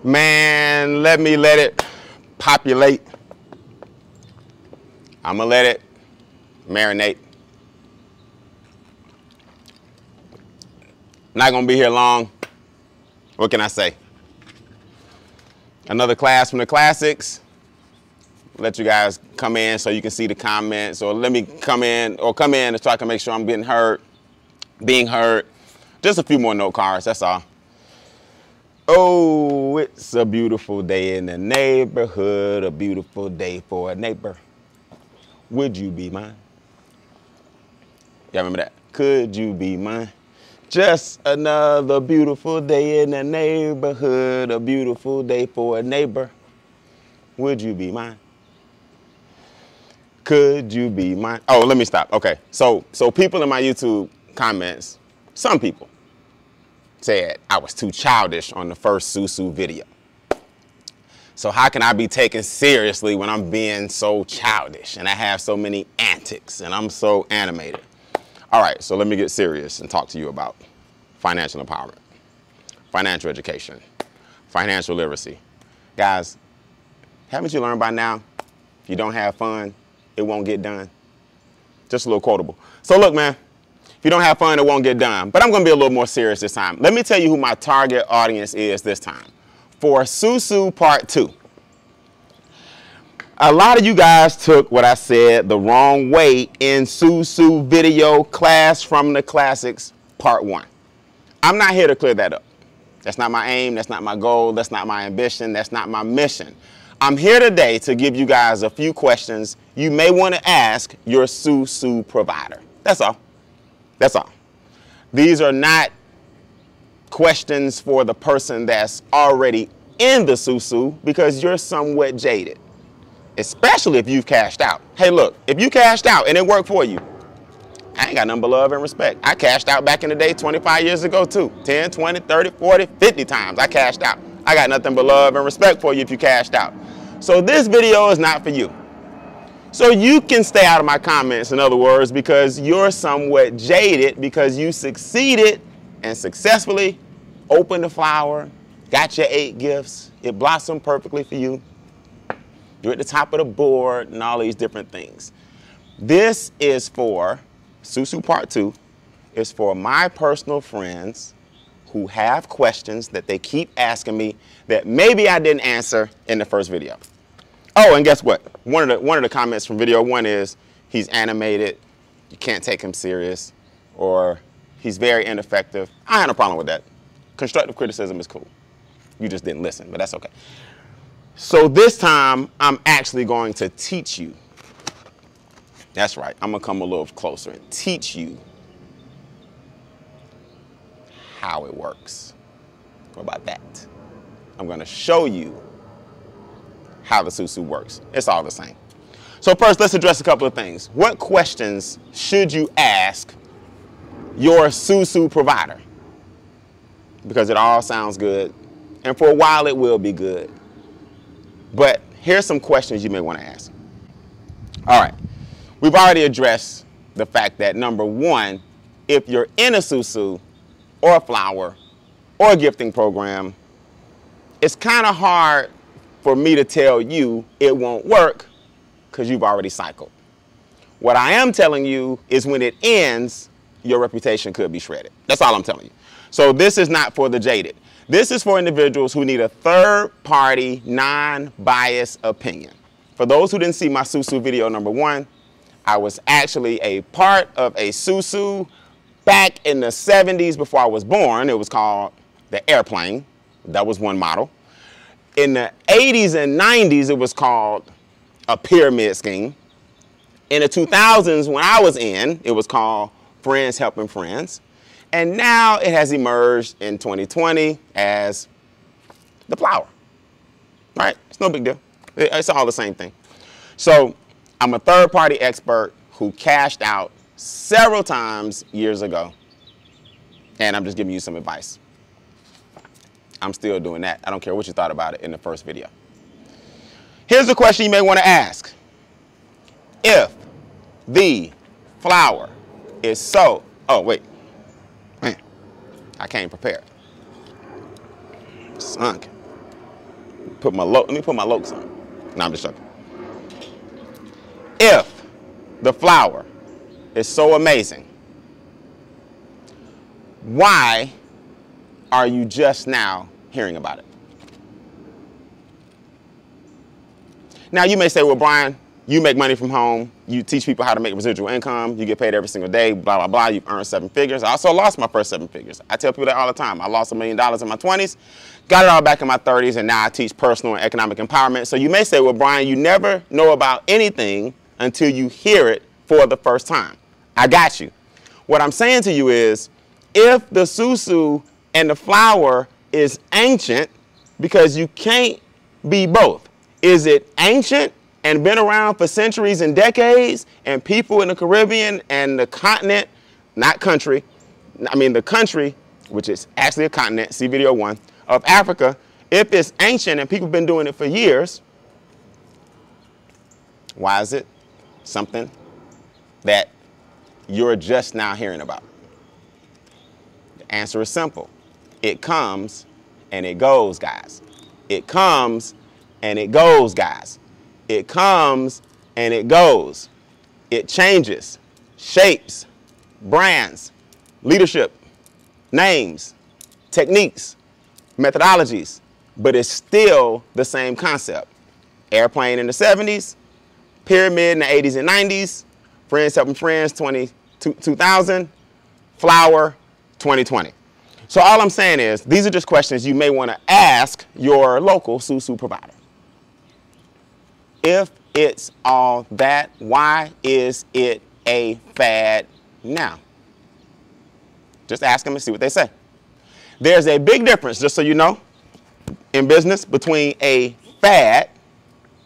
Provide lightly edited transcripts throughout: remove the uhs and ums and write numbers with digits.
Man, let it populate. I'm gonna let it marinate. Not gonna be here long. What can I say? Another class from the classics. Let you guys come in so you can see the comments, or let me come in so I can make sure I'm being heard. Just a few more note cards, that's all. Oh, it's a beautiful day in the neighborhood, a beautiful day for a neighbor. Would you be mine? Y'all remember that? Could you be mine? Just another beautiful day in the neighborhood, a beautiful day for a neighbor. Would you be mine? Could you be mine? Oh, let me stop. Okay, so people in my YouTube comments, some people said I was too childish on the first Sou Sou video. So how can I be taken seriously when I'm being so childish and I have so many antics and I'm so animated? All right, so let me get serious and talk to you about financial empowerment, financial education, financial literacy. Guys, haven't you learned by now, if you don't have fun, it won't get done? Just a little quotable. So look, man, if you don't have fun, it won't get done. But I'm gonna be a little more serious this time. Let me tell you who my target audience is this time. For Sou Sou Part 2. A lot of you guys took what I said the wrong way in Sou Sou video class from the classics Part 1. I'm not here to clear that up. That's not my aim, that's not my goal, that's not my ambition, that's not my mission. I'm here today to give you guys a few questions you may want to ask your Sou Sou provider. That's all. That's all. These are not questions for the person that's already in the Sou Sou, because you're somewhat jaded, especially if you've cashed out. Hey, look, if you cashed out and it worked for you, I ain't got nothing but love and respect. I cashed out back in the day 25 years ago too. 10, 20, 30, 40, 50 times I cashed out. I got nothing but love and respect for you if you cashed out. So this video is not for you. So you can stay out of my comments, in other words, because you're somewhat jaded because you succeeded and successfully opened the flower, got your 8 gifts, it blossomed perfectly for you. You're at the top of the board and all these different things. This is for Sou Sou Part 2. It's for my personal friends who have questions that they keep asking me that maybe I didn't answer in the first video. Oh, and guess what? One of the comments from video 1 is he's animated, you can't take him serious, or he's very ineffective. I had no problem with that. Constructive criticism is cool. You just didn't listen, but that's okay. So this time, I'm actually going to teach you. That's right, I'm gonna come a little closer and teach you how it works. What about that? I'm gonna show you how the Sou Sou works. It's all the same. So first, let's address a couple of things. What questions should you ask your Sou Sou provider? Because it all sounds good, and for a while it will be good. But here's some questions you may want to ask. All right, we've already addressed the fact that number 1, if you're in a Sou Sou or a flower or a gifting program, it's kind of hard for me to tell you it won't work because you've already cycled. What I am telling you is when it ends, your reputation could be shredded. That's all I'm telling you. So this is not for the jaded. This is for individuals who need a third-party, non-biased opinion. For those who didn't see my Sou Sou video number 1, I was actually a part of a Sou Sou back in the 70s before I was born. It was called the airplane. That was one model. In the 80s and 90s, it was called a pyramid scheme. In the 2000s, when I was in, it was called Friends Helping Friends. And now it has emerged in 2020 as the flower. Right? It's no big deal. It's all the same thing. So I'm a third-party expert who cashed out several times years ago. And I'm just giving you some advice. I'm still doing that. I don't care what you thought about it in the first video. Here's the question you may want to ask. If the flower is so, oh wait, man, I came prepared. Sunk. put my lokes on. No, I'm just joking. If the flour is so amazing, why are you just now hearing about it? Now, you may say, well, Brian, you make money from home. You teach people how to make residual income. You get paid every single day, blah, blah, blah. You've earned 7 figures. I also lost my first 7 figures. I tell people that all the time. I lost $1 million in my 20s, got it all back in my 30s, and now I teach personal and economic empowerment. So you may say, well, Brian, you never know about anything until you hear it for the first time. I got you. What I'm saying to you is, if the Sou Sou and the flour is ancient, because you can't be both. Is it ancient and been around for centuries and decades, and people in the Caribbean and the continent, not country, I mean the country, which is actually a continent, see video 1, of Africa, if it's ancient and people have been doing it for years, why is it something that you're just now hearing about? The answer is simple. It comes and it goes, guys. It comes and it goes, guys. It comes and it goes. It changes, shapes, brands, leadership, names, techniques, methodologies, but it's still the same concept. Airplane in the 70s, pyramid in the 80s and 90s, friends helping friends 2000, flour 2020. So all I'm saying is, these are just questions you may want to ask your local Sou Sou provider. If it's all that, why is it a fad now? Just ask them and see what they say. There's a big difference, just so you know, in business between a fad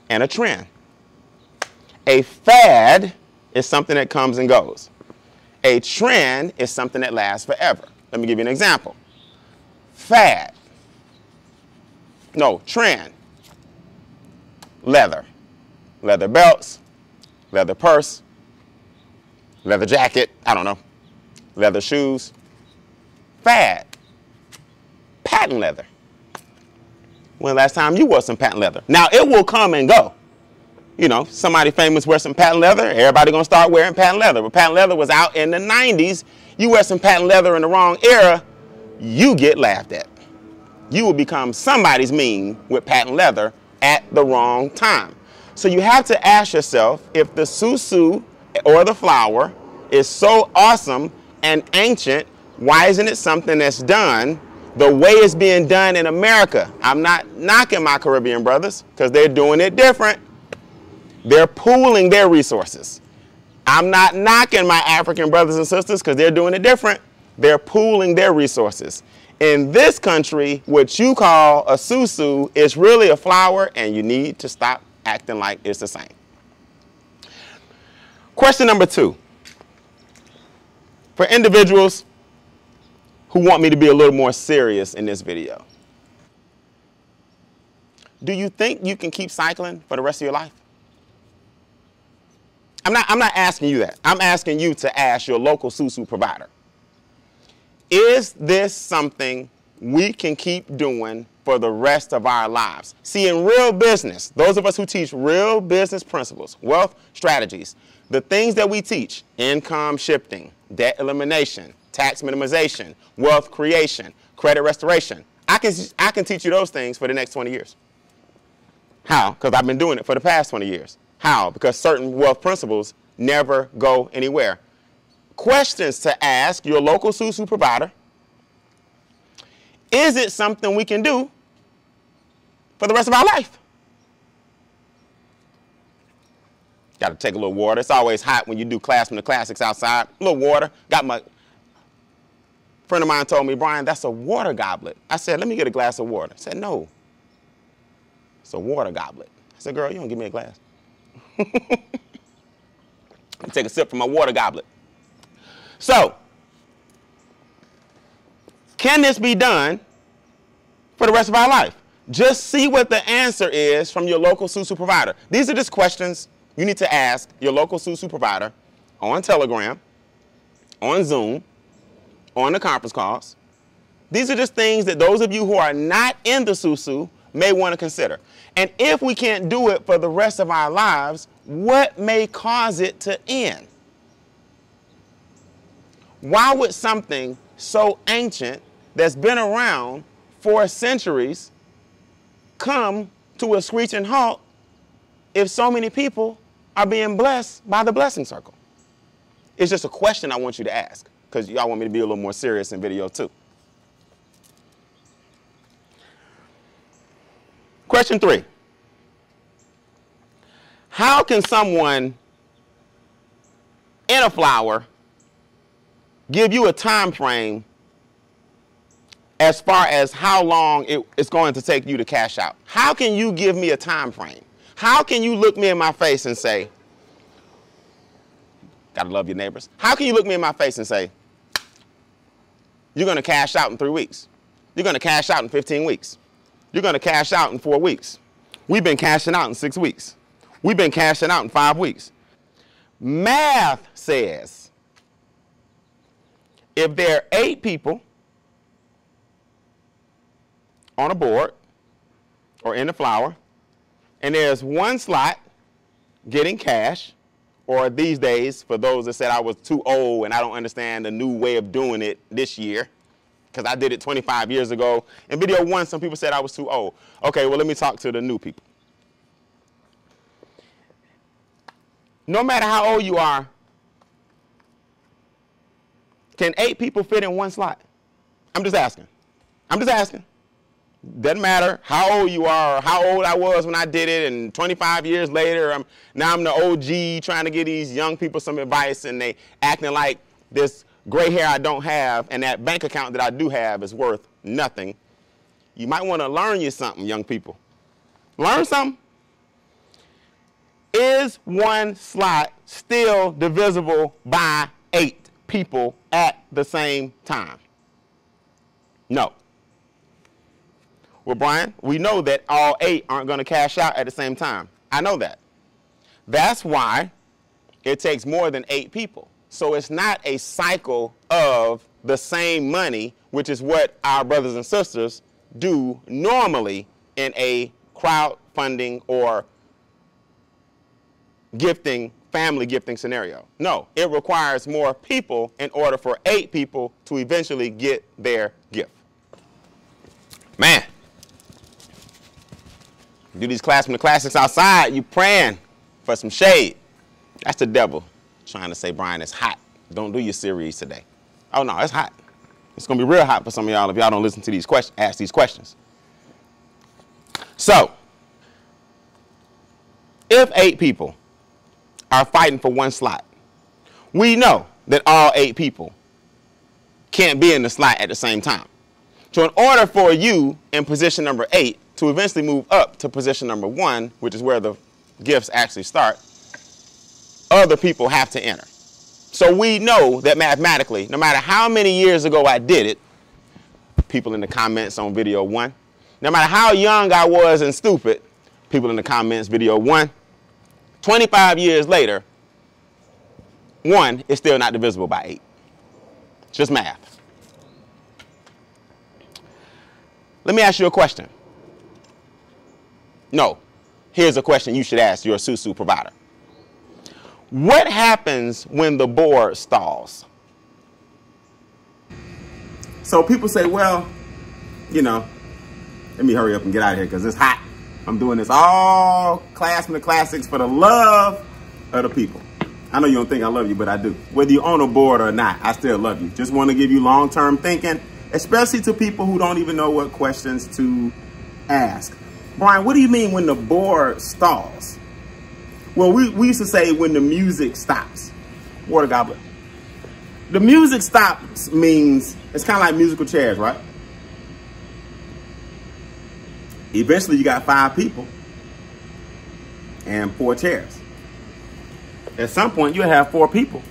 and a trend. A fad is something that comes and goes. A trend is something that lasts forever. Let me give you an example. Fad. No, trend. Leather. Leather belts, leather purse, leather jacket, I don't know, leather shoes. Fad. Patent leather. When the last time you wore some patent leather? Now, it will come and go. You know, somebody famous wears some patent leather, everybody gonna start wearing patent leather. But patent leather was out in the 90s. You wear some patent leather in the wrong era, you get laughed at. You will become somebody's meme with patent leather at the wrong time. So you have to ask yourself, if the Sou Sou or the flour is so awesome and ancient, why isn't it something that's done the way it's being done in America? I'm not knocking my Caribbean brothers, because they're doing it different. They're pooling their resources. I'm not knocking my African brothers and sisters, because they're doing it different. They're pooling their resources. In this country, what you call a Sou Sou is really a flour, and you need to stop acting like it's the same. Question number 2. For individuals who want me to be a little more serious in this video, do you think you can keep cycling for the rest of your life? I'm not asking you that. I'm asking you to ask your local Sou Sou provider. Is this something we can keep doing for the rest of our lives? See, in real business, those of us who teach real business principles, wealth strategies, the things that we teach, income shifting, debt elimination, tax minimization, wealth creation, credit restoration, I can teach you those things for the next 20 years. How? Because I've been doing it for the past 20 years. How? Because certain wealth principles never go anywhere. Questions to ask your local Sou Sou provider. Is it something we can do for the rest of our life? Got to take a little water. It's always hot when you do class from the classics outside. A little water. Got my friend of mine told me, Brian, that's a water goblet. I said, let me get a glass of water. He said, no, it's a water goblet. I said, girl, you don't give me a glass. Take a sip from my water goblet. So, can this be done for the rest of our life? Just see what the answer is from your local Sou Sou provider. These are just questions you need to ask your local Sou Sou provider on Telegram, on Zoom, on the conference calls. These are just things that those of you who are not in the Sou Sou may want to consider. And if we can't do it for the rest of our lives, what may cause it to end? Why would something so ancient that's been around for centuries come to a screeching halt if so many people are being blessed by the blessing circle? It's just a question I want you to ask, because y'all want me to be a little more serious in video 2. Question 3. How can someone in a flower give you a time frame as far as how long it's going to take you to cash out? How can you give me a time frame? How can you look me in my face and say, gotta love your neighbors. How can you look me in my face and say, you're gonna cash out in 3 weeks. You're gonna cash out in 15 weeks. You're gonna cash out in 4 weeks. We've been cashing out in 6 weeks. We've been cashing out in 5 weeks. Math says if there are 8 people on a board or in the flower, and there's 1 slot getting cash, or these days, for those that said I was too old and I don't understand the new way of doing it this year, because I did it 25 years ago. In video 1, some people said I was too old. Okay, well, let me talk to the new people. No matter how old you are, can 8 people fit in 1 slot? I'm just asking. I'm just asking. Doesn't matter how old you are or how old I was when I did it, and 25 years later, now I'm the OG trying to give these young people some advice, and they acting like this gray hair I don't have and that bank account that I do have is worth nothing. You might want to learn you something, young people. Learn something. Is 1 slot still divisible by 8 people at the same time? No. Well, Brian, we know that all 8 aren't going to cash out at the same time. I know that. That's why it takes more than 8 people. So it's not a cycle of the same money, which is what our brothers and sisters do normally in a crowdfunding or gifting, family gifting scenario. No, it requires more people in order for 8 people to eventually get their gift. Man. Do these classroom classics outside, you praying for some shade. That's the devil trying to say, Brian, it's hot. Don't do your series today. Oh, no, it's hot. It's going to be real hot for some of y'all if y'all don't listen to these questions, ask these questions. So, if 8 people are fighting for 1 slot, we know that all 8 people can't be in the slot at the same time. So in order for you in position number 8 to eventually move up to position number 1, which is where the gifts actually start, other people have to enter. So we know that mathematically, no matter how many years ago I did it, people in the comments on video 1, no matter how young I was and stupid, people in the comments video 1, 25 years later, 1 is still not divisible by 8. It's just math. Let me ask you a question. No, here's a question you should ask your Sou Sou provider. What happens when the board stalls? So people say, well, you know, let me hurry up and get out of here because it's hot. I'm doing this all class from the classics for the love of the people. I know you don't think I love you, but I do. Whether you own a board or not, I still love you. Just want to give you long-term thinking, especially to people who don't even know what questions to ask. Brian, what do you mean when the board stalls? Well, we used to say when the music stops. Water goblet. The music stops means it's kind of like musical chairs, right? Eventually you got 5 people and 4 chairs. At some point you'll have 4 people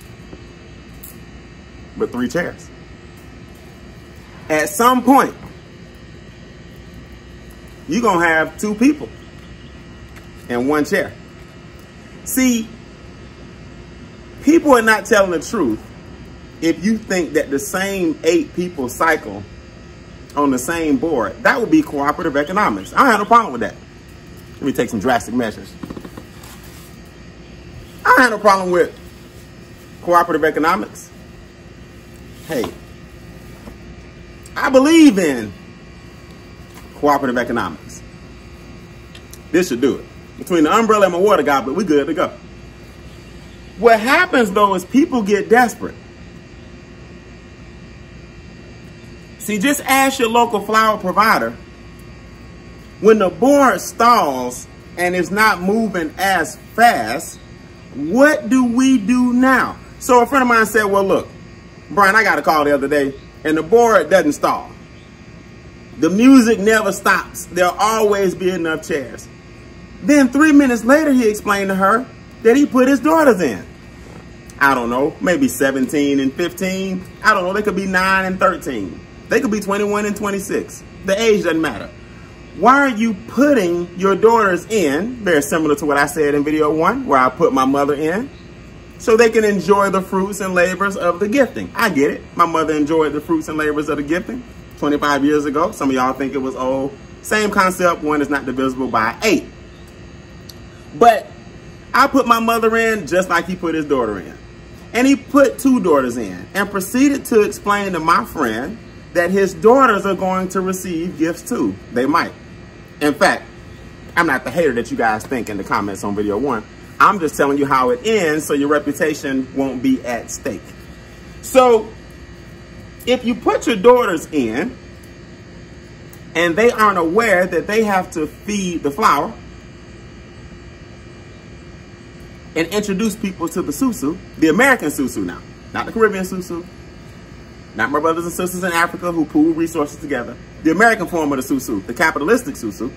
with 3 chairs. At some point you're going to have 2 people and 1 chair. See, people are not telling the truth if you think that the same 8 people cycle on the same board, that would be cooperative economics. I don't have no problem with that. Let me take some drastic measures. I don't have no problem with cooperative economics. Hey, I believe in cooperative economics. This should do it. Between the umbrella and my water goblet, we good to go. What happens though is people get desperate. See, just ask your local flower provider, when the board stalls and is not moving as fast, what do we do now? So a friend of mine said, well, look, Brian, I got a call the other day and the board doesn't stall. The music never stops. There'll always be enough chairs. Then 3 minutes later, he explained to her that he put his daughters in. I don't know, maybe 17 and 15. I don't know, they could be 9 and 13. They could be 21 and 26. The age doesn't matter. Why are you putting your daughters in, very similar to what I said in video 1, where I put my mother in, so they can enjoy the fruits and labors of the gifting? I get it. My mother enjoyed the fruits and labors of the gifting 25 years ago. Some of y'all think it was old. Same concept, 1 is not divisible by 8. But I put my mother in just like he put his daughter in. And he put 2 daughters in and proceeded to explain to my friend that his daughters are going to receive gifts too. They might. In fact, I'm not the hater that you guys think in the comments on video 1. I'm just telling you how it ends so your reputation won't be at stake. So if you put your daughters in and they aren't aware that they have to feed the flower and introduce people to the Sou Sou, the American Sou Sou now, not the Caribbean Sou Sou, not my brothers and sisters in Africa who pool resources together, the American form of the Sou Sou, the capitalistic Sou Sou.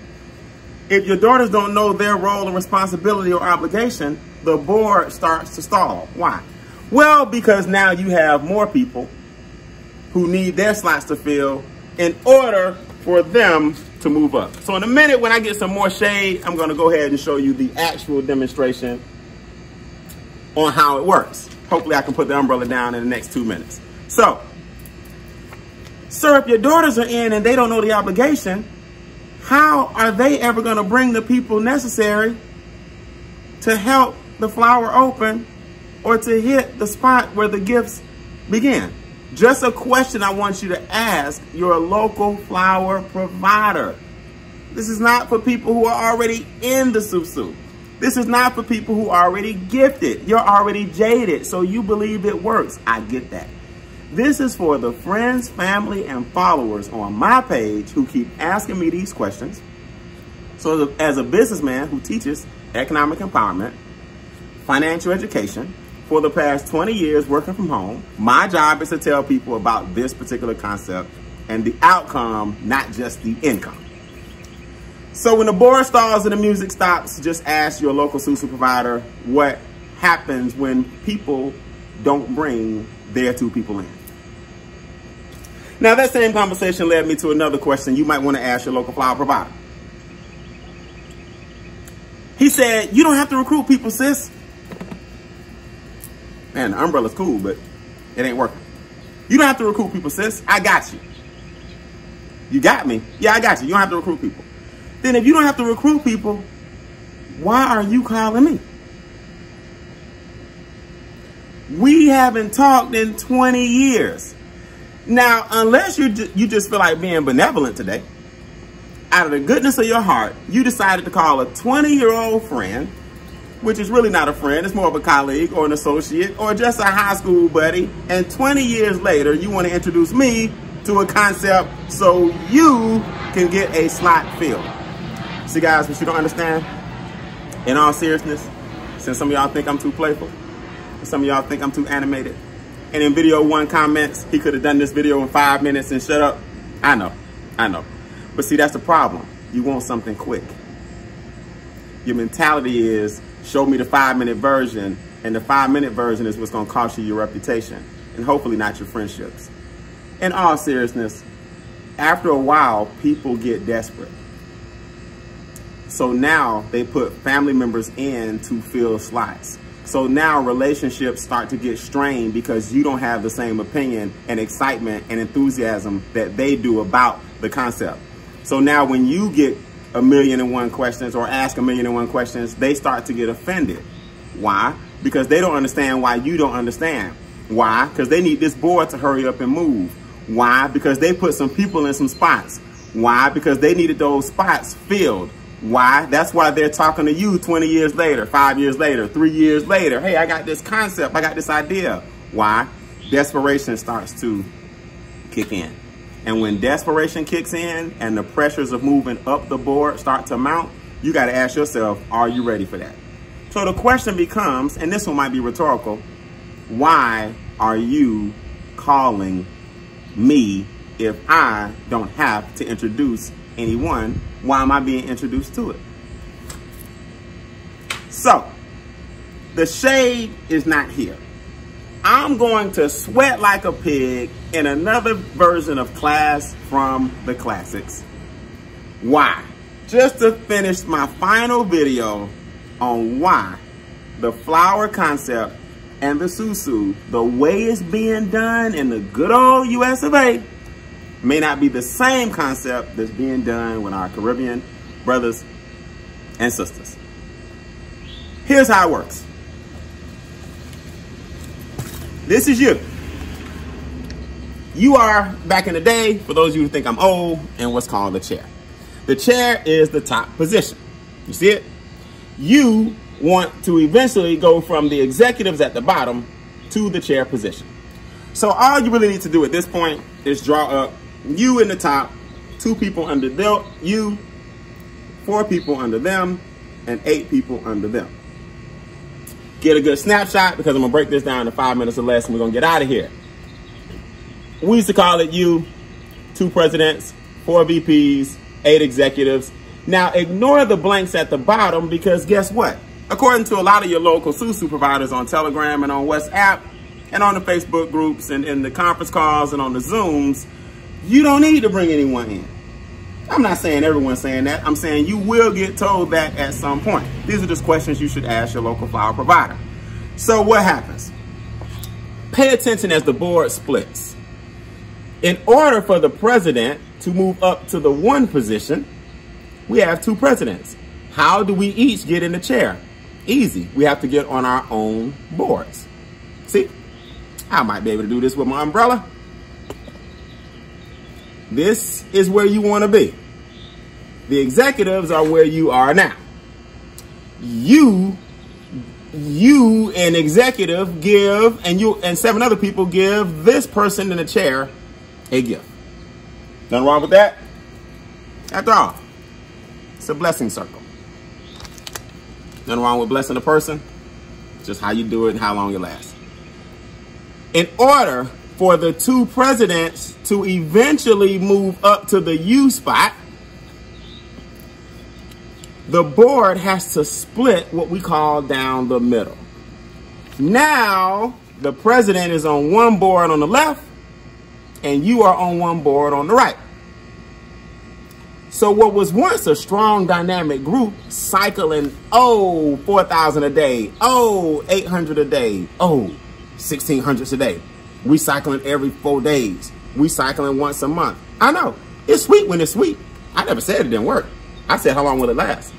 If your daughters don't know their role and responsibility or obligation, the board starts to stall. Why? Well, because now you have more people who need their slots to fill in order for them to move up. So in a minute, when I get some more shade, I'm going to go ahead and show you the actual demonstration on how it works. Hopefully I can put the umbrella down in the next 2 minutes. So, sir, if your daughters are in and they don't know the obligation, how are they ever going to bring the people necessary to help the flower open or to hit the spot where the gifts begin? Just a question I want you to ask your local flower provider. This is not for people who are already in the Sou Sou. This is not for people who are already gifted. You're already jaded, so you believe it works. I get that. This is for the friends, family, and followers on my page who keep asking me these questions. So as a businessman who teaches economic empowerment, financial education, for the past 20 years working from home, my job is to tell people about this particular concept and the outcome, not just the income. So when the board stalls and the music stops, just ask your local Sou Sou provider what happens when people don't bring their 2 people in. Now that same conversation led me to another question you might want to ask your local flower provider. He said, you don't have to recruit people, sis. Man, the umbrella's cool, but it ain't working. You don't have to recruit people, sis. I got you. You got me? Yeah, I got you. You don't have to recruit people. Then if you don't have to recruit people, why are you calling me? We haven't talked in 20 years. Now, unless you just feel like being benevolent today, out of the goodness of your heart, you decided to call a 20-year-old friend, which is really not a friend, it's more of a colleague or an associate or just a high school buddy, and 20 years later, you want to introduce me to a concept so you can get a slot filled. See, guys, what you don't understand, in all seriousness, since some of y'all think I'm too playful, and some of y'all think I'm too animated, and in video 1 comments, he could have done this video in 5 minutes and shut up. I know. But see, that's the problem. You want something quick. Your mentality is, show me the 5-minute version, and the 5-minute version is what's gonna cost you your reputation, and hopefully not your friendships. In all seriousness, after a while, people get desperate. So now they put family members in to fill slots. So now relationships start to get strained because you don't have the same opinion and excitement and enthusiasm that they do about the concept. So now when you get 1,000,001 questions or ask 1,000,001 questions, they start to get offended. Why? Because they don't understand why you don't understand. Why? Because they need this board to hurry up and move. Why? Because they put some people in some spots. Why? Because they needed those spots filled. Why? That's why they're talking to you 20 years later, 5 years later, 3 years later. Hey, I got this concept. I got this idea. Why? Desperation starts to kick in. And when desperation kicks in and the pressures of moving up the board start to mount, you got to ask yourself, are you ready for that? So the question becomes, and this one might be rhetorical, why are you calling me if I don't have to introduce anyone? Why am I being introduced to it? So, the shade is not here. I'm going to sweat like a pig in another version of Class from the Classics. Why? Just to finish my final video on why the flower concept and the Sou Sou, the way it's being done in the good old US of A, may not be the same concept that's being done with our Caribbean brothers and sisters. Here's how it works. This is you. You are, back in the day, for those of you who think I'm old, in what's called the chair. The chair is the top position. You see it? You want to eventually go from the executives at the bottom to the chair position. So all you really need to do at this point is draw up you in the top, 2 people under you, 4 people under them, and 8 people under them. Get a good snapshot because I'm gonna break this down to 5 minutes or less and we're gonna get out of here. We used to call it you, 2 presidents, 4 VPs, 8 executives. Now ignore the blanks at the bottom because guess what? According to a lot of your local Sou Sou providers on Telegram and on WhatsApp and on the Facebook groups and in the conference calls and on the Zooms, you don't need to bring anyone in. I'm not saying everyone's saying that. I'm saying you will get told that at some point. These are just questions you should ask your local flower provider. So what happens? Pay attention as the board splits. In order for the president to move up to the 1 position, we have 2 presidents. How do we each get in the chair? Easy. We have to get on our own boards. See? I might be able to do this with my umbrella. This is where you want to be. The executives are where you are now. You and executive give, and you and 7 other people give this person in the chair a gift. Nothing wrong with that? After all, it's a blessing circle. Nothing wrong with blessing a person. It's just how you do it and how long it lasts. In order for the 2 presidents to eventually move up to the U spot, the board has to split what we call down the middle. Now, the president is on 1 board on the left, and you are on 1 board on the right. So what was once a strong dynamic group cycling, 4,000 a day, 800 a day, 1,600 a day. We cycling every 4 days. We cycling once a month. I know, it's sweet when it's sweet. I never said it didn't work. I said, how long will it last?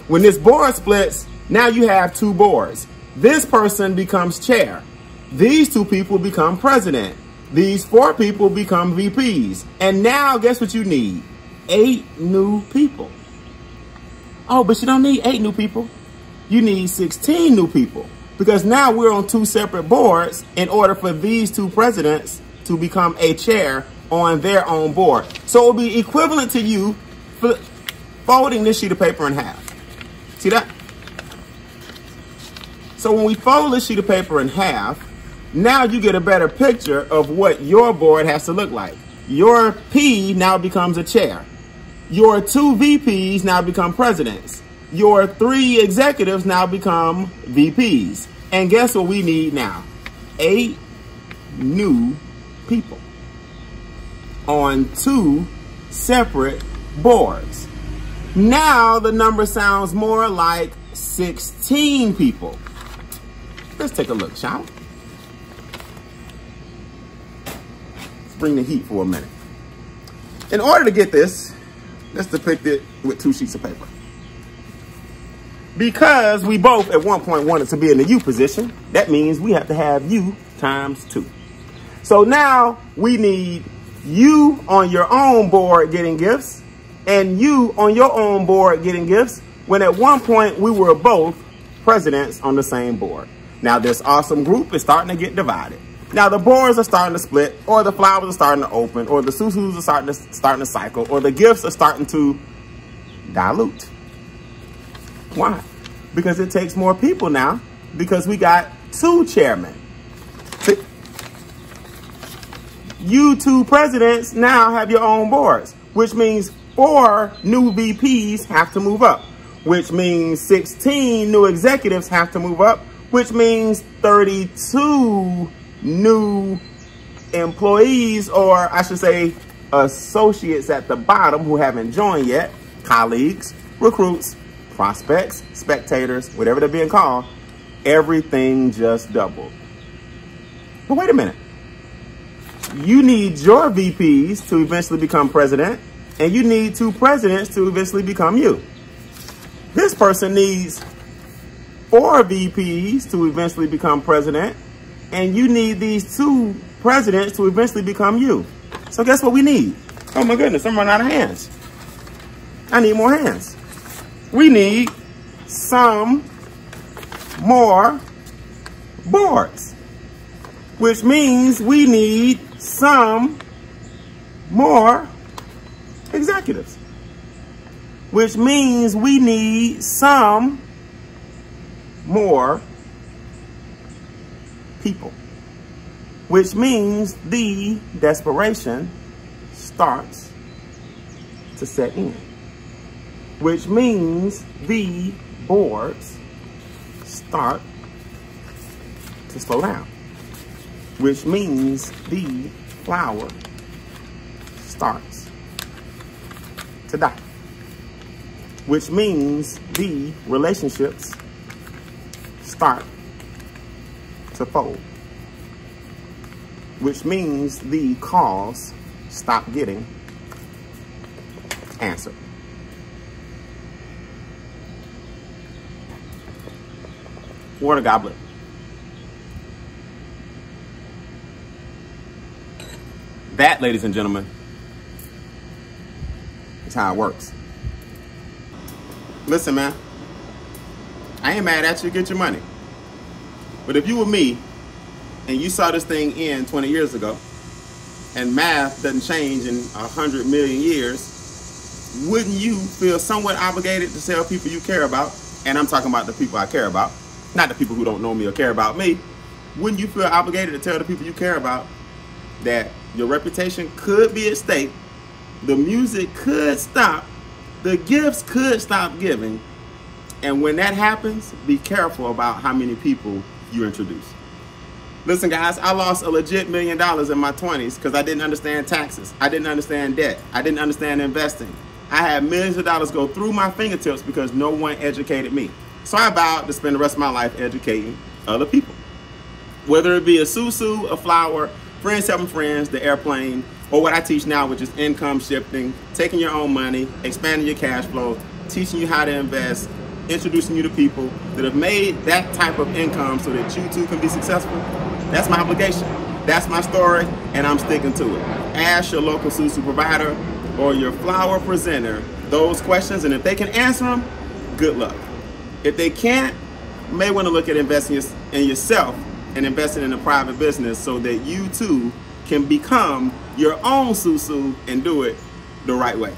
When this board splits, now you have 2 boards. This person becomes chair. These 2 people become president. These 4 people become VPs. And now guess what you need? 8 new people. Oh, but you don't need 8 new people. You need 16 new people. Because now we're on 2 separate boards in order for these 2 presidents to become a chair on their own board. So it will be equivalent to you folding this sheet of paper in half. See that? So when we fold this sheet of paper in half, now you get a better picture of what your board has to look like. Your P now becomes a chair. Your 2 VPs now become presidents. Your 3 executives now become VPs. And guess what we need now? 8 new people on 2 separate boards. Now the number sounds more like 16 people. Let's take a look, shall we? Let's bring the heat for a minute. In order to get this, let's depict it with 2 sheets of paper. Because we both at one point wanted to be in the U position, that means we have to have U times 2. So now we need you on your own board getting gifts and you on your own board getting gifts, when at one point we were both presidents on the same board. Now this awesome group is starting to get divided. Now the boards are starting to split, or the flowers are starting to open, or the Sou Sous are starting to cycle, or the gifts are starting to dilute. Why? Because it takes more people now, because we got 2 chairmen. See? You 2 presidents now have your own boards, which means 4 new VPs have to move up, which means 16 new executives have to move up, which means 32 new employees, or I should say associates at the bottom who haven't joined yet, colleagues, recruits, prospects, spectators, whatever they're being called. Everything just doubled. But wait a minute. You need your VPs to eventually become president, and you need 2 presidents to eventually become you. This person needs 4 VPs to eventually become president, and you need these 2 presidents to eventually become you. So guess what we need? Oh my goodness, I'm running out of hands. I need more hands. We need some more boards, which means we need some more executives, which means we need some more people, which means the desperation starts to set in, which means the boards start to slow down, which means the flower starts to die, which means the relationships start to fold, which means the calls stop getting answered. Water goblet. That, ladies and gentlemen, is how it works. Listen, man, I ain't mad at you. Get your money. But if you were me and you saw this thing end 20 years ago, and math doesn't change in 100 million years, wouldn't you feel somewhat obligated to tell people you care about, and I'm talking about the people I care about, not the people who don't know me or care about me, wouldn't you feel obligated to tell the people you care about that your reputation could be at stake, the music could stop, the gifts could stop giving, and when that happens, be careful about how many people you introduce. Listen, guys, I lost a legit $1 million in my 20s because I didn't understand taxes. I didn't understand debt. I didn't understand investing. I had millions of dollars go through my fingertips because no one educated me. So I vowed to spend the rest of my life educating other people. Whether it be a Sou Sou, a flower, friends helping friends, the airplane, or what I teach now, which is income shifting, taking your own money, expanding your cash flow, teaching you how to invest, introducing you to people that have made that type of income so that you too can be successful. That's my obligation. That's my story, and I'm sticking to it. Ask your local Sou Sou provider or your flower presenter those questions, and if they can answer them, good luck. If they can't, you may want to look at investing in yourself and investing in a private business so that you too can become your own Sou Sou and do it the right way.